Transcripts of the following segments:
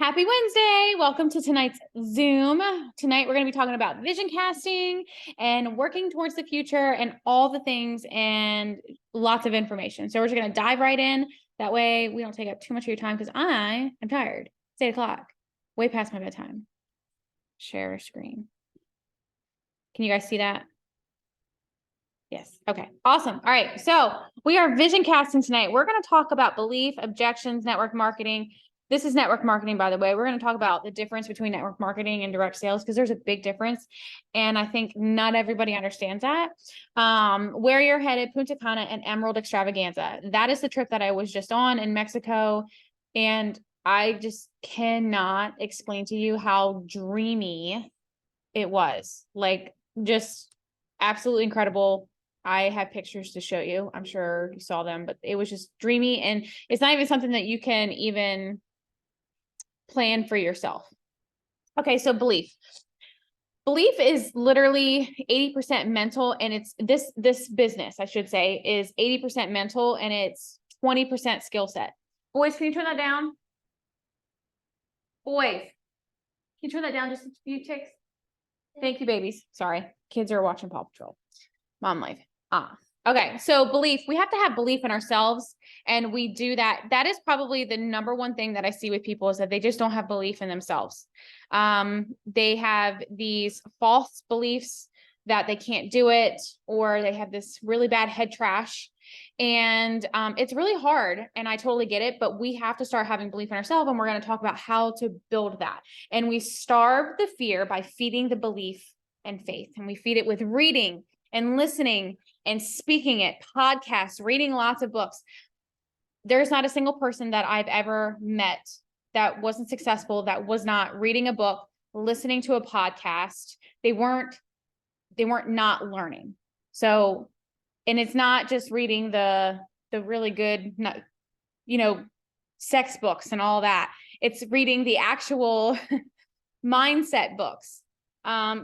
Happy Wednesday. Welcome to tonight's Zoom. Tonight, we're going to be talking about vision casting and working towards the future and all the things and lots of information. So we're just going to dive right in. That way we don't take up too much of your time because I am tired. It's 8 o'clock, way past my bedtime. Share screen. Can you guys see that? Yes. Okay. Awesome. All right. So we are vision casting tonight. We're going to talk about belief, objections, network marketing. This is network marketing, by the way. We're going to talk about the difference between network marketing and direct sales because there's a big difference. And I think not everybody understands that. Where you're headed, Punta Cana and Emerald Extravaganza. That is the trip that I was just on in Mexico. And I just cannot explain to you how dreamy it was. Like, just absolutely incredible. I have pictures to show you. I'm sure you saw them, but it was just dreamy. And it's not even something that you can even plan for yourself. Okay, so belief. Belief is literally 80% mental, and it's this business, I should say, is 80% mental and it's 20% skill set. Boys, can you turn that down? Boys, can you turn that down just a few ticks? Thank you, babies. Sorry, kids are watching Paw Patrol. Mom life. Okay. So belief, we have to have belief in ourselves, and we do that. That is probably the number one thing that I see with people is that they just don't have belief in themselves. They have these false beliefs that they can't do it, or they have this really bad head trash. And it's really hard, and I totally get it, but we have to start having belief in ourselves, and we're going to talk about how to build that. And we starve the fear by feeding the belief and faith, and we feed it with reading and listening and speaking it, podcasts, reading lots of books. There's not a single person that I've ever met that wasn't successful, that was not reading a book, listening to a podcast. They weren't not learning. So, and it's not just reading the really good, sex books and all that. It's reading the actual mindset books.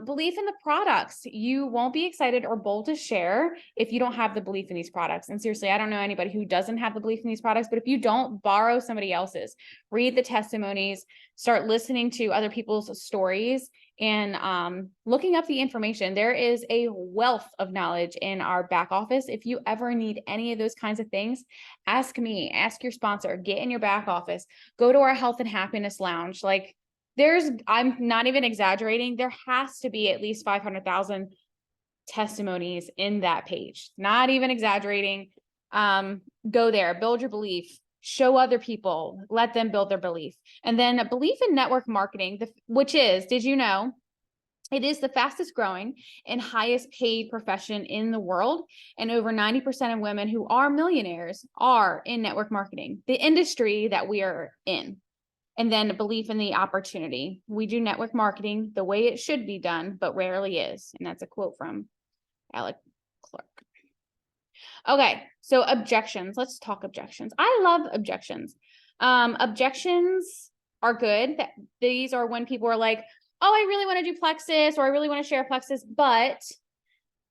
Belief in the products. You won't be excited or bold to share if you don't have the belief in these products. And seriously, I don't know anybody who doesn't have the belief in these products, but if you don't, borrow somebody else's, read the testimonies, start listening to other people's stories, and looking up the information. There is a wealth of knowledge in our back office. If you ever need any of those kinds of things, ask me, ask your sponsor, get in your back office, go to our health and happiness lounge. Like, I'm not even exaggerating. There has to be at least 500,000 testimonies in that page. Not even exaggerating. Go there, build your belief, show other people, let them build their belief. And then a belief in network marketing, which is, did you know, it is the fastest growing and highest paid profession in the world. And over 90% of women who are millionaires are in network marketing, the industry that we are in. And then belief in the opportunity. We do network marketing the way it should be done, but rarely is. And that's a quote from Alec Clark. Okay, so objections. Let's talk objections. I love objections. Objections are good. These are when people are like, oh, I really want to do Plexus, or I really want to share Plexus, but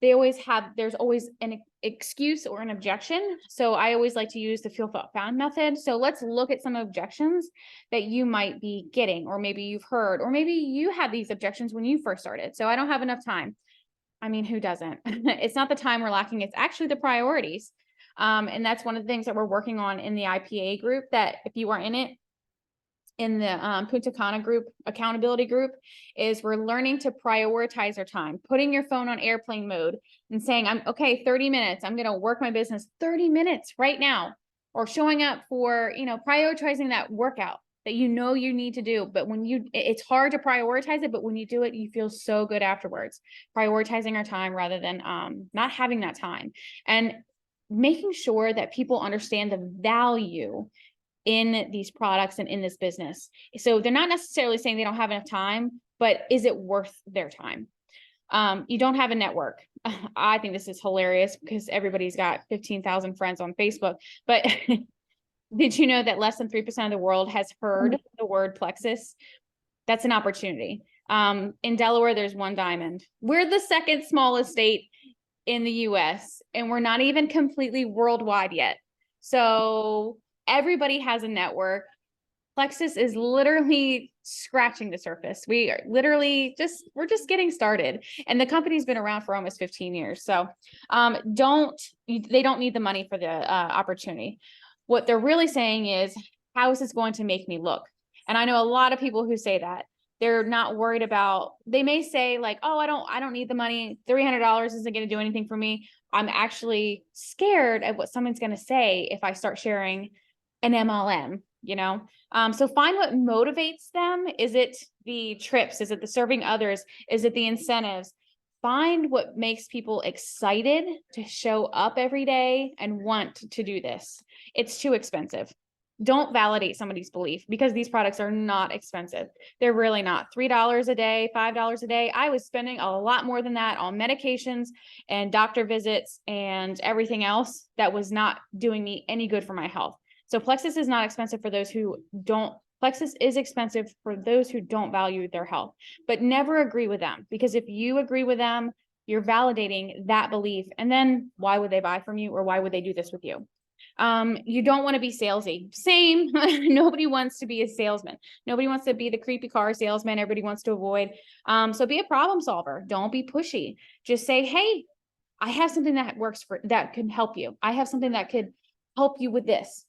there's always an excuse or an objection. So I always like to use the feel, thought, found method. So let's look at some objections that you might be getting, or maybe you've heard, or maybe you had these objections when you first started. So I don't have enough time. I mean, who doesn't? It's not the time we're lacking. It's actually the priorities. And that's one of the things that we're working on in the IPA group, that if you are in it, in the Punta Cana group, accountability group, is we're learning to prioritize our time, putting your phone on airplane mode and saying, I'm okay, 30 minutes. I'm going to work my business 30 minutes right now, or showing up for, prioritizing that workout that you need to do. But it's hard to prioritize it, but when you do it, you feel so good afterwards. Prioritizing our time rather than not having that time, and making sure that people understand the value in these products and in this business. So they're not necessarily saying they don't have enough time, but is it worth their time? You don't have a network. I think this is hilarious because everybody's got 15,000 friends on Facebook, but did you know that less than 3% of the world has heard the word Plexus? That's an opportunity. In Delaware, there's one diamond. We're the second smallest state in the US, and we're not even completely worldwide yet. So everybody has a network. Plexus is literally scratching the surface. We are literally we're just getting started. And the company's been around for almost 15 years. So they don't need the money for the opportunity. What they're really saying is, how is this going to make me look? And I know a lot of people who say that. They're not worried about, they may say like, oh, I don't need the money. $300 isn't going to do anything for me. I'm actually scared of what someone's going to say if I start sharing an MLM, you know? So find what motivates them. Is it the trips? Is it the serving others? Is it the incentives? Find what makes people excited to show up every day and want to do this. It's too expensive. Don't validate somebody's belief, because these products are not expensive. They're really not. $3 a day, $5 a day. I was spending a lot more than that on medications and doctor visits and everything else that was not doing me any good for my health. So Plexus is not expensive for those who don't. Plexus is expensive for those who don't value their health, but never agree with them, because if you agree with them, you're validating that belief. And then why would they buy from you, or why would they do this with you? You don't want to be salesy. Same. Nobody wants to be a salesman. Nobody wants to be the creepy car salesman everybody wants to avoid. So be a problem solver. Don't be pushy. Just say, hey, I have something that can help you. I have something that could help you with this.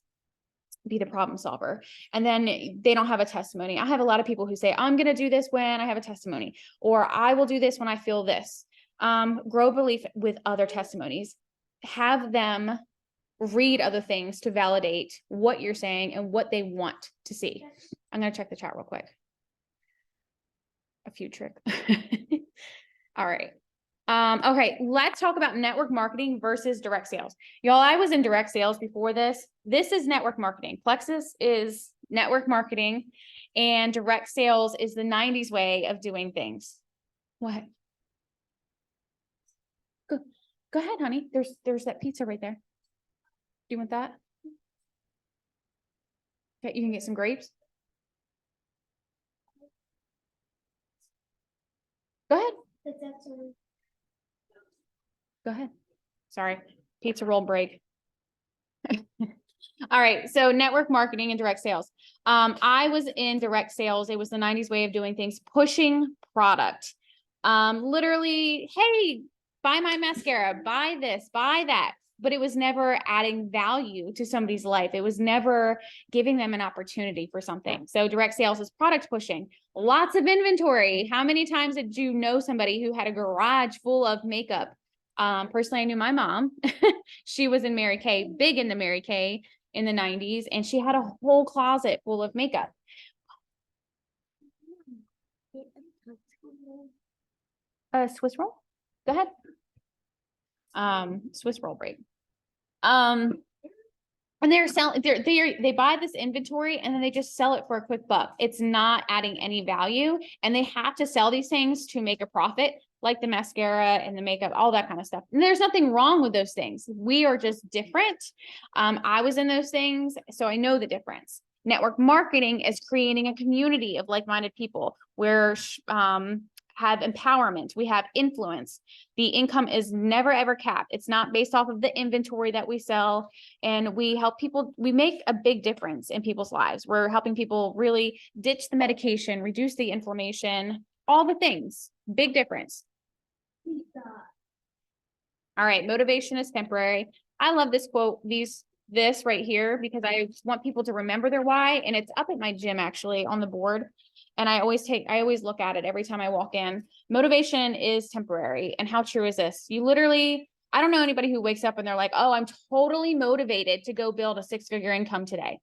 Be the problem solver. And then they don't have a testimony. I have a lot of people who say, I'm going to do this when I have a testimony, or I will do this when I feel this. Grow belief with other testimonies. Have them read other things to validate what you're saying and what they want to see. I'm going to check the chat real quick. A few tricks. All right. Okay, let's talk about network marketing versus direct sales. Y'all, I was in direct sales before this. This is network marketing. Plexus is network marketing, and direct sales is the 90s way of doing things. What? Go ahead, honey. There's that pizza right there. Do you want that? Okay, you can get some grapes. Go ahead. Go ahead. Sorry, pizza roll break. All right, so network marketing and direct sales. I was in direct sales. It was the 90s way of doing things, pushing product. Literally, hey, buy my mascara, buy this, buy that. But it was never adding value to somebody's life. It was never giving them an opportunity for something. So direct sales is product pushing. Lots of inventory. How many times did you know somebody who had a garage full of makeup? Personally, I knew my mom. She was in Mary Kay, big into Mary Kay in the 90s, and she had a whole closet full of makeup. Swiss roll? Go ahead. Swiss roll break. And they're selling, they buy this inventory and then they just sell it for a quick buck. It's not adding any value, and they have to sell these things to make a profit, like the mascara and the makeup, all that kind of stuff. And there's nothing wrong with those things. We are just different. I was in those things, so I know the difference. Network marketing is creating a community of like-minded people where have empowerment, we have influence. The income is never ever capped. It's not based off of the inventory that we sell, and we help people. We make a big difference in people's lives. We're helping people really ditch the medication, reduce the inflammation, all the things. Big difference. All right, motivation is temporary. I love this quote, this right here, because I want people to remember their why, and it's up at my gym actually on the board. And I always look at it every time I walk in. Motivation is temporary. And how true is this? You literally, I don't know anybody who wakes up and they're like, oh, I'm totally motivated to go build a 6-figure income today.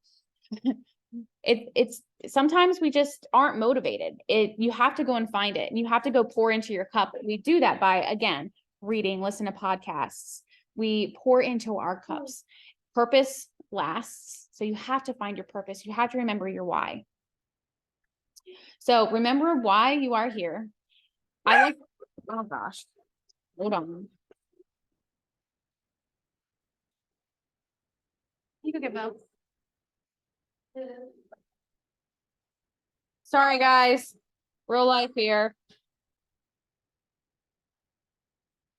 It's sometimes we just aren't motivated. You have to go and find it, and you have to go pour into your cup. We do that by, again, reading, listen to podcasts. We pour into our cups. Purpose lasts. So you have to find your purpose. You have to remember your why. So remember why you are here. Oh gosh, hold on. You can get both. Sorry, guys. Real life here.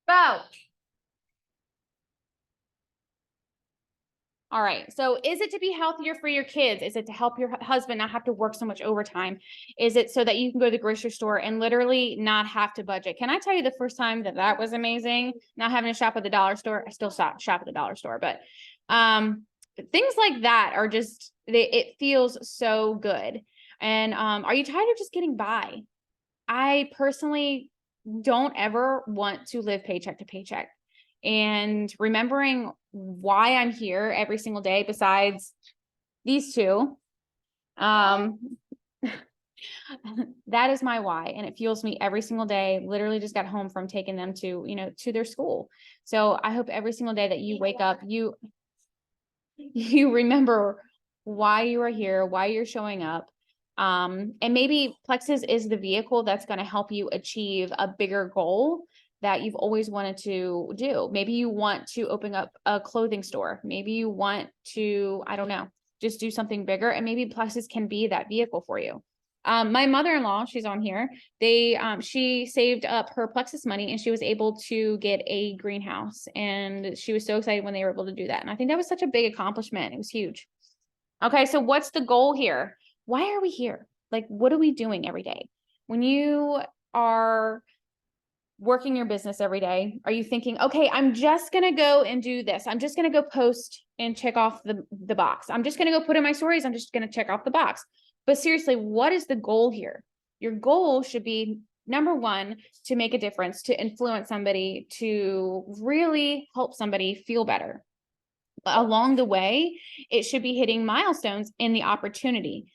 Go. All right. So is it to be healthier for your kids? Is it to help your husband not have to work so much overtime? Is it so that you can go to the grocery store and literally not have to budget? Can I tell you the first time that was amazing? Not having to shop at the dollar store. I still shop at the dollar store, but things like that are just, it feels so good. And are you tired of just getting by? I personally don't ever want to live paycheck to paycheck. And remembering why I'm here every single day, besides these two, that is my why. And it fuels me every single day. Literally just got home from taking them to, to their school. So I hope every single day that you wake up, you remember why you are here, why you're showing up. And maybe Plexus is the vehicle that's going to help you achieve a bigger goal that you've always wanted to do. Maybe you want to open up a clothing store. Maybe you want to, I don't know, just do something bigger. And maybe Plexus can be that vehicle for you. My mother-in-law, she's on here. She saved up her Plexus money and she was able to get a greenhouse. And she was so excited when they were able to do that. And I think that was such a big accomplishment. It was huge. Okay, so what's the goal here? Why are we here? Like, what are we doing every day? When you are working your business every day, are you thinking, okay, I'm just going to go and do this. I'm just going to go post and check off the box. I'm just going to go put in my stories. I'm just going to check off the box. But seriously, what is the goal here? Your goal should be, number one, to make a difference, to influence somebody, to really help somebody feel better. Along the way, it should be hitting milestones in the opportunity.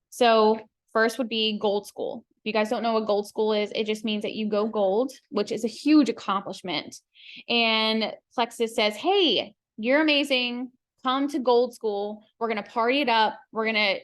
So first would be gold school. If you guys don't know what gold school is, it just means that you go gold, which is a huge accomplishment. And Plexus says, hey, you're amazing. Come to gold school. We're going to party it up. We're going to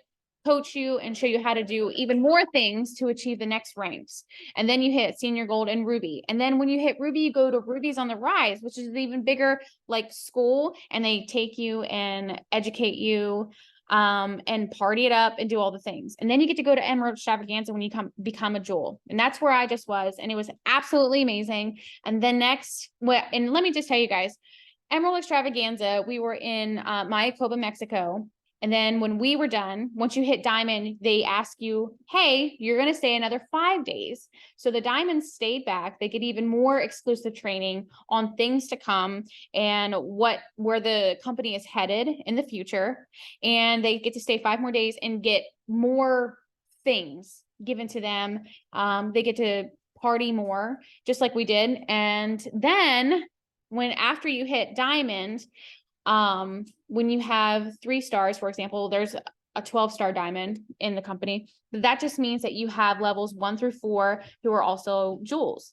coach you and show you how to do even more things to achieve the next ranks. And then you hit senior gold and ruby. And then when you hit ruby, you go to rubies on the rise, which is an even bigger like school. And they take you and educate you and party it up and do all the things. And then you get to go to Emerald Extravaganza when you become a jewel. And that's where I just was. And it was absolutely amazing. And then next, and let me just tell you guys, Emerald Extravaganza, we were in Mayacoba, Mexico. And then when we were done, once you hit diamond, they ask you, hey, you're going to stay another 5 days. So the diamonds stayed back. They get even more exclusive training on things to come and where the company is headed in the future. And they get to stay 5 more days and get more things given to them. They get to party more, just like we did. And then after you hit diamond, when you have 3 stars, for example, there's a 12-star diamond in the company. That just means that you have levels 1 through 4 who are also jewels.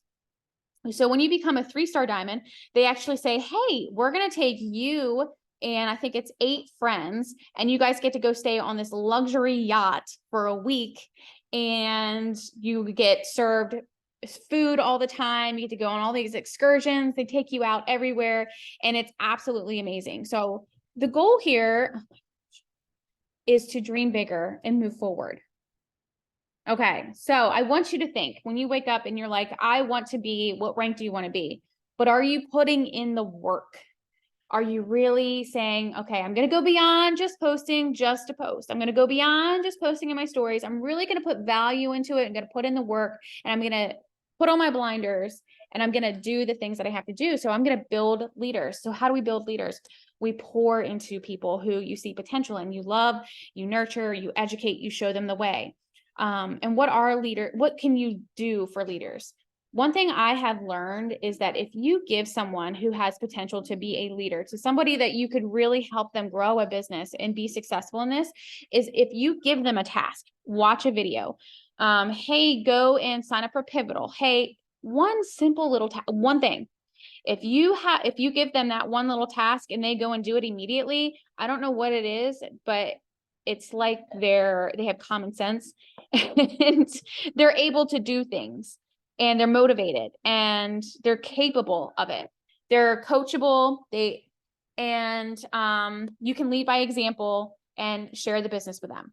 So when you become a 3-star diamond, they actually say, hey, we're going to take you and I think it's 8 friends, and you guys get to go stay on this luxury yacht for a week, and you get served food all the time. You get to go on all these excursions. They take you out everywhere, and it's absolutely amazing. So the goal here is to dream bigger and move forward. Okay, so I want you to think when you wake up and you're like, I want to be, what rank do you want to be? But are you putting in the work? Are you really saying, okay, I'm going to go beyond just posting just to post. I'm going to go beyond just posting in my stories. I'm really going to put value into it. I'm going to put in the work, and I'm going to put on my blinders, and I'm going to do the things that I have to do. So I'm going to build leaders. So how do we build leaders? We pour into people who you see potential in, you love, you nurture, you educate, you show them the way. And what can you do for leaders? One thing I have learned is that if you give someone who has potential to be a leader, to somebody that you could really help them grow a business and be successful in this, is if you give them a task, watch a video, hey, go and sign up for Pivotal. Hey, one simple little one thing. If you give them that one little task and they go and do it immediately, I don't know what it is, but it's like they have common sense and they're able to do things, and they're motivated and they're capable of it. They're coachable. You can lead by example and share the business with them.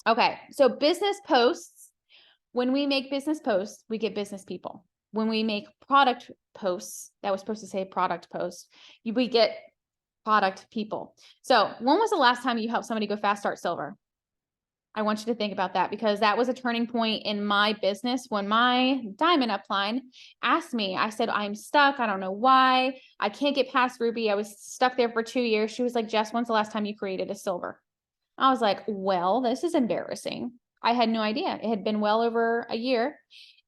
Okay. So business posts, when we make business posts, we get business people. When we make product posts, that was supposed to say product posts, we get product people. So when was the last time you helped somebody go fast start silver? I want you to think about that, because that was a turning point in my business when my diamond upline asked me. I said, I'm stuck. I don't know why. I can't get past Ruby. I was stuck there for 2 years. She was like, Jess, when's the last time you created a silver? I was like, well, this is embarrassing. I had no idea. It had been well over a year.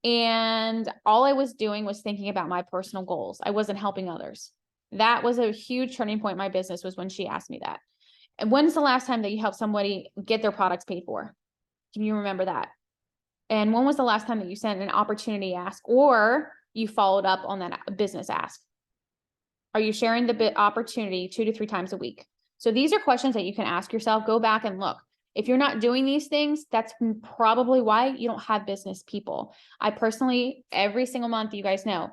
And all I was doing was thinking about my personal goals. I wasn't helping others. That was a huge turning point in my business, was when she asked me that. And when's the last time that you helped somebody get their products paid for? Can you remember that? And when was the last time that you sent an opportunity ask, or you followed up on that business ask? Are you sharing the opportunity 2 to 3 times a week? So these are questions that you can ask yourself. Go back and look. If you're not doing these things, that's probably why you don't have business people. I personally, every single month, you guys know,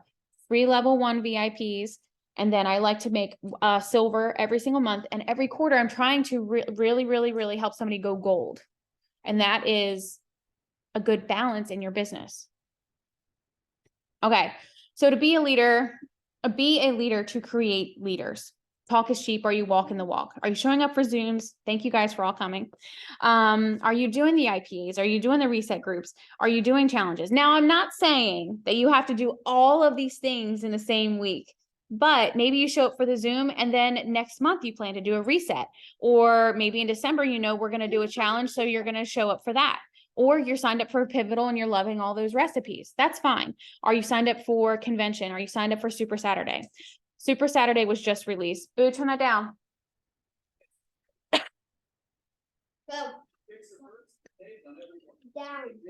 free level 1 VIPs. And then I like to make silver every single month. And every quarter, I'm trying to really help somebody go gold. And that is a good balance in your business. Okay. So to be a leader to create leaders. Talk is cheap. Are you walking the walk? Are you showing up for Zooms? Thank you guys for all coming. Are you doing the IPAs? Are you doing the reset groups? Are you doing challenges? Now, I'm not saying that you have to do all of these things in the same week, but maybe you show up for the Zoom and then next month you plan to do a reset, or maybe in December, we're going to do a challenge. So you're going to show up for that. Or you're signed up for a Pivotal and you're loving all those recipes. That's fine. Are you signed up for convention? Are you signed up for Super Saturday? Super Saturday was just released. Boo, turn that down. Go.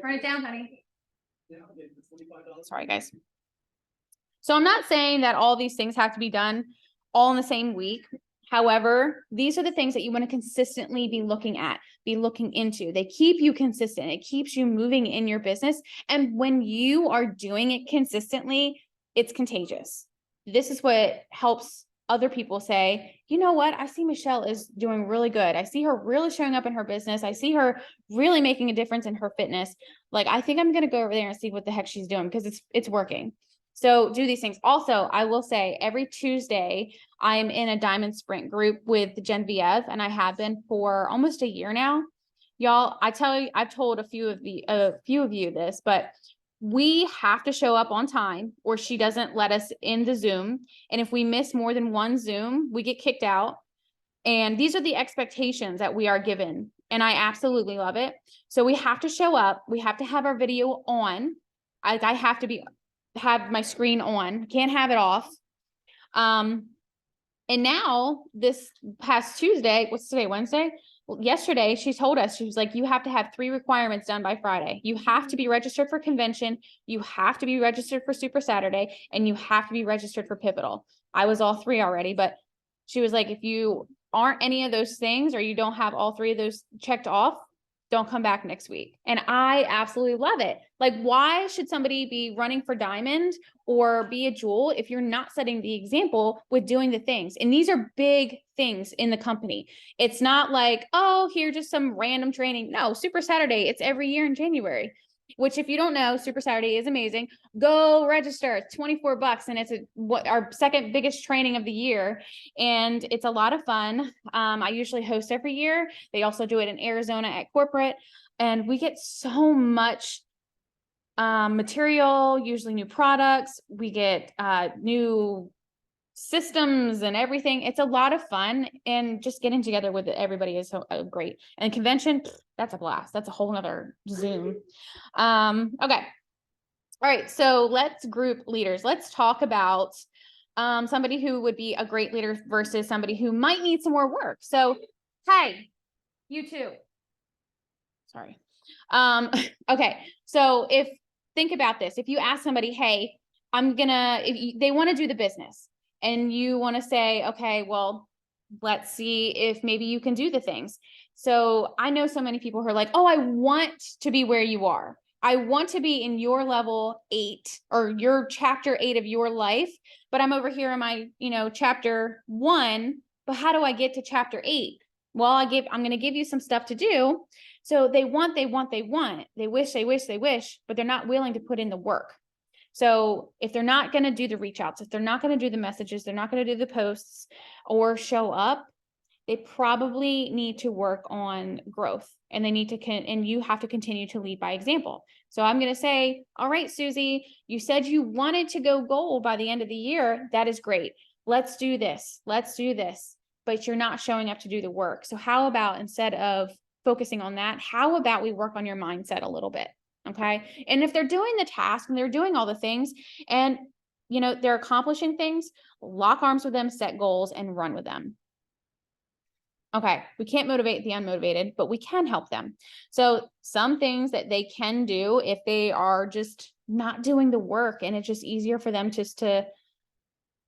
Turn it down, honey. Sorry, guys. So I'm not saying that all these things have to be done all in the same week. However, these are the things that you want to consistently be looking at, be looking into. They keep you consistent. It keeps you moving in your business. And when you are doing it consistently, it's contagious. This is what helps other people say, you know what? I see Michelle is doing really good. I see her really showing up in her business. I see her really making a difference in her fitness. Like, I think I'm going to go over there and see what the heck she's doing, because it's working. So do these things. Also, I will say every Tuesday, I'm in a diamond sprint group with Genevieve, and I have been for almost a year now. Y'all, I tell you, I've told a few of you this, but we have to show up on time or she doesn't let us in the Zoom. And if we miss more than one Zoom, we get kicked out. And these are the expectations that we are given. And I absolutely love it. So we have to show up. We have to have our video on. I have to have my screen on. Can't have it off. And now this past Tuesday, what's today, Wednesday? Well, yesterday, she told us, she was like, you have to have 3 requirements done by Friday. You have to be registered for convention. You have to be registered for Super Saturday, and you have to be registered for Pivotal. I was all 3 already, but she was like, if you aren't any of those things, or you don't have all 3 of those checked off, don't come back next week. And I absolutely love it. Like, why should somebody be running for diamond or be a jewel if you're not setting the example with doing the things? And these are big things in the company. It's not like, oh, here, just some random training. No, Super Saturday, it's every year in January, which, if you don't know, Super Saturday is amazing. Go register. It's $24 and it's our second biggest training of the year. And it's a lot of fun. I usually host every year. They also do it in Arizona at corporate, and we get so much material, usually new products. We get new systems and everything. It's a lot of fun, and just getting together with everybody is so great. And convention, that's a blast. That's a whole nother Zoom. Okay. All right. So let's group leaders. Let's talk about somebody who would be a great leader versus somebody who might need some more work. So, hey, you too. Sorry. Okay. So think about this. If you ask somebody, hey, they want to do the business, and you want to say, okay, well, let's see if maybe you can do the things. So I know so many people who are like, oh, I want to be where you are. I want to be in your level 8 or your chapter 8 of your life, but I'm over here in my, chapter 1, but how do I get to chapter 8? Well, I'm going to give you some stuff to do. So they want, they wish, but they're not willing to put in the work. So if they're not going to do the reach outs, if they're not going to do the messages, they're not going to do the posts or show up, they probably need to work on growth, and they need to, and you have to continue to lead by example. So I'm going to say, all right, Susie, you said you wanted to go gold by the end of the year. That is great. Let's do this. Let's do this. But you're not showing up to do the work. So how about, instead of focusing on that, how about we work on your mindset a little bit? Okay. And if they're doing the task and they're doing all the things and, you know, they're accomplishing things, lock arms with them, set goals, and run with them. Okay, we can't motivate the unmotivated, but we can help them. So some things that they can do if they are just not doing the work and it's just easier for them just to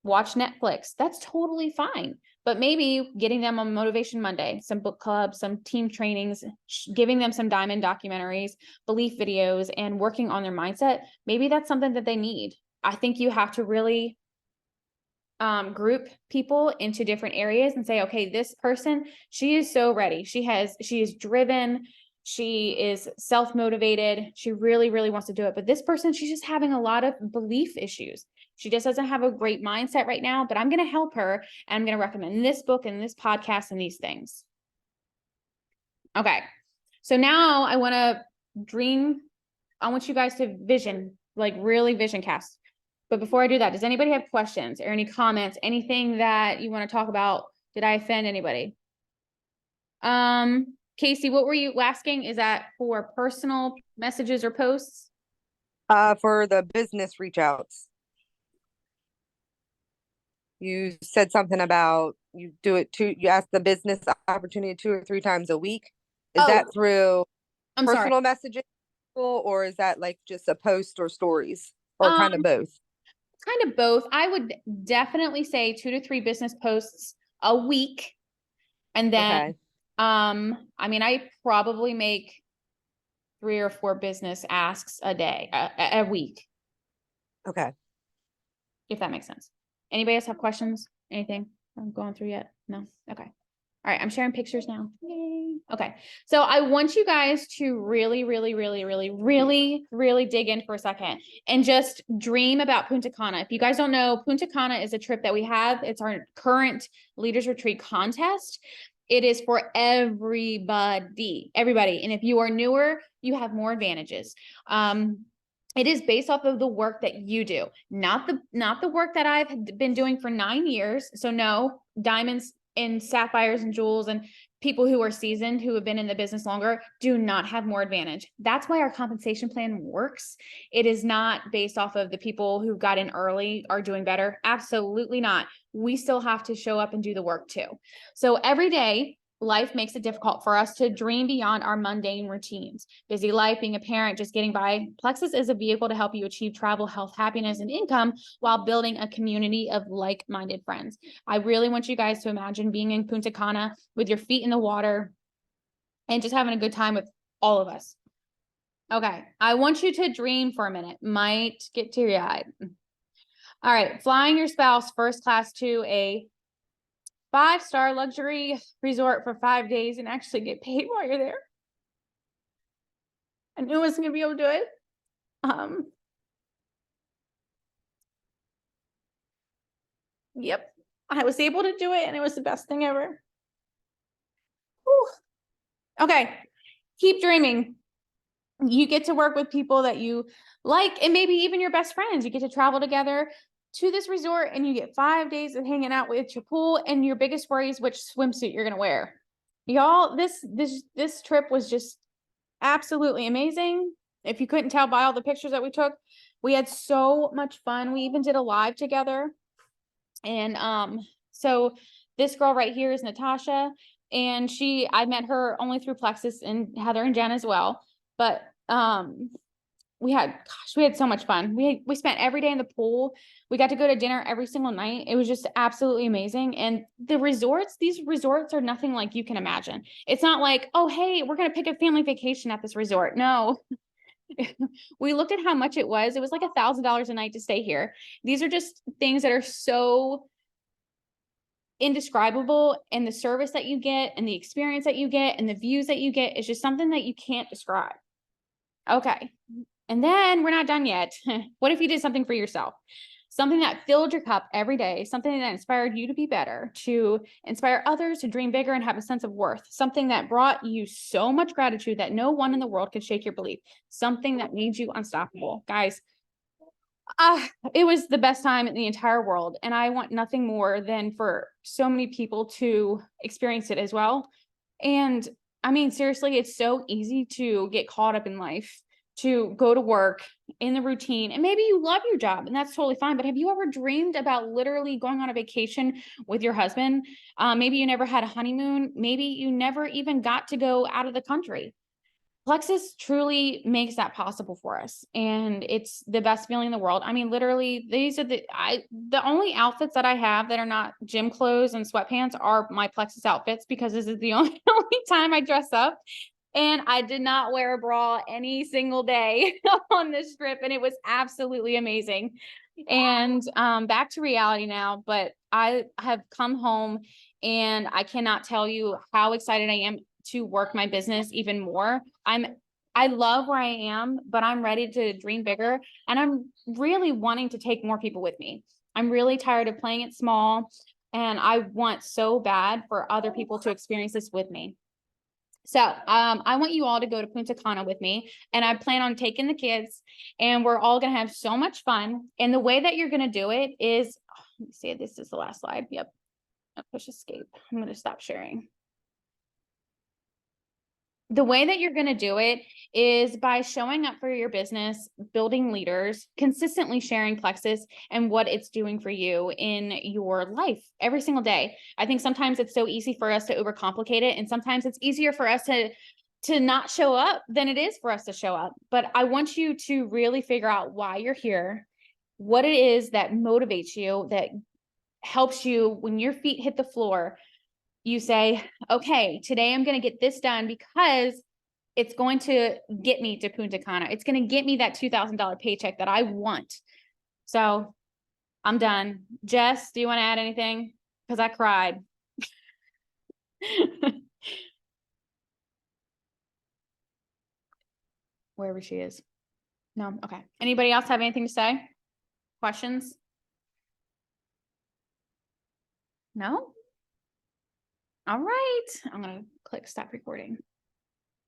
watch Netflix, that's totally fine. But maybe getting them on Motivation Monday, some book clubs, some team trainings, giving them some diamond documentaries, belief videos, and working on their mindset, maybe that's something that they need. I think you have to really group people into different areas and say, okay, this person, she is so ready. She is driven. She is self-motivated. She really, really wants to do it. But this person, she's just having a lot of belief issues. She just doesn't have a great mindset right now, but I'm going to help her. And I'm going to recommend this book and this podcast and these things. Okay. So now I want you guys to vision, like really vision cast. But before I do that, does anybody have questions or any comments, anything that you want to talk about? Did I offend anybody? Casey, what were you asking? Is that for personal messages or posts? For the business reach outs. You said something about you ask the business opportunity 2 or 3 times a week. Is that through personal messaging, or is that like just a post or stories, or kind of both? Kind of both. I would definitely say 2 to 3 business posts a week. And then, I mean, I probably make 3 or 4 business asks a day, a week. Okay. If that makes sense. Anybody else have questions? Anything I'm going through yet? No? Okay. All right, I'm sharing pictures now. Yay. Okay, so I want you guys to really, really, really, really, really, really dig in for a second and just dream about Punta Cana. If you guys don't know, Punta Cana is a trip that we have. It's our current Leaders Retreat contest. It is for everybody. And if you are newer, you have more advantages. It is based off of the work that you do, not the work that I've been doing for 9 years. So no, diamonds and sapphires and jewels and people who are seasoned, who have been in the business longer, do not have more advantage. That's why our compensation plan works. It is not based off of the people who got in early are doing better. Absolutely not. We still have to show up and do the work too. So every day, life makes it difficult for us to dream beyond our mundane routines. Busy life, being a parent, just getting by. Plexus is a vehicle to help you achieve travel, health, happiness, and income while building a community of like-minded friends. I really want you guys to imagine being in Punta Cana with your feet in the water and just having a good time with all of us. Okay, I want you to dream for a minute. Might get teary-eyed. All right, flying your spouse first class to a 5-star luxury resort for 5 days and actually get paid while you're there. I knew I wasn't gonna be able to do it. Yep, I was able to do it and it was the best thing ever. Whew. Okay, keep dreaming. You get to work with people that you like, and maybe even your best friends. You get to travel together to this resort and you get 5 days of hanging out with your pool, and your biggest worry is which swimsuit you're gonna wear. Y'all, this trip was just absolutely amazing. If you couldn't tell by all the pictures that we took, we had so much fun. We even did a live together. And so this girl right here is Natasha, and I met her only through Plexus, and Heather and Jen as well. But we had so much fun. We spent every day in the pool. We got to go to dinner every single night. It was just absolutely amazing. And these resorts are nothing like you can imagine. It's not like, oh, hey, we're going to pick a family vacation at this resort. No, we looked at how much it was. It was like $1,000 a night to stay here. These are just things that are so indescribable, and the service that you get and the experience that you get and the views that you get is just something that you can't describe. Okay. And then we're not done yet. What if you did something for yourself? Something that filled your cup every day, something that inspired you to be better, to inspire others to dream bigger and have a sense of worth, something that brought you so much gratitude that no one in the world could shake your belief, something that made you unstoppable. Guys, it was the best time in the entire world. And I want nothing more than for so many people to experience it as well. And I mean, seriously, it's so easy to get caught up in life, to go to work in the routine, and maybe you love your job and that's totally fine. But have you ever dreamed about literally going on a vacation with your husband? Maybe you never had a honeymoon. Maybe you never even got to go out of the country. Plexus truly makes that possible for us. And it's the best feeling in the world. I mean, literally, these are the only outfits that I have that are not gym clothes and sweatpants are my Plexus outfits, because this is the only time I dress up. And I did not wear a bra any single day on this trip. And it was absolutely amazing. And back to reality now, but I have come home and I cannot tell you how excited I am to work my business even more. I love where I am, but I'm ready to dream bigger. And I'm really wanting to take more people with me. I'm really tired of playing it small. And I want so bad for other people to experience this with me. So I want you all to go to Punta Cana with me, and I plan on taking the kids, and we're all going to have so much fun. And the way that you're going to do it is, let me see, this is the last slide. Yep. I'll push escape. I'm going to stop sharing. The way that you're going to do it is by showing up for your business, building leaders, consistently sharing Plexus and what it's doing for you in your life every single day. I think sometimes it's so easy for us to overcomplicate it, and sometimes it's easier for us to not show up than it is for us to show up. But I want you to really figure out why you're here, what it is that motivates you, that helps you when your feet hit the floor. You say, okay, today I'm going to get this done because it's going to get me to Punta Cana. It's going to get me that $2,000 paycheck that I want. So I'm done. Jess, do you want to add anything? Because I cried. Wherever she is. No? Okay. Anybody else have anything to say? Questions? No? All right. I'm going to click stop recording.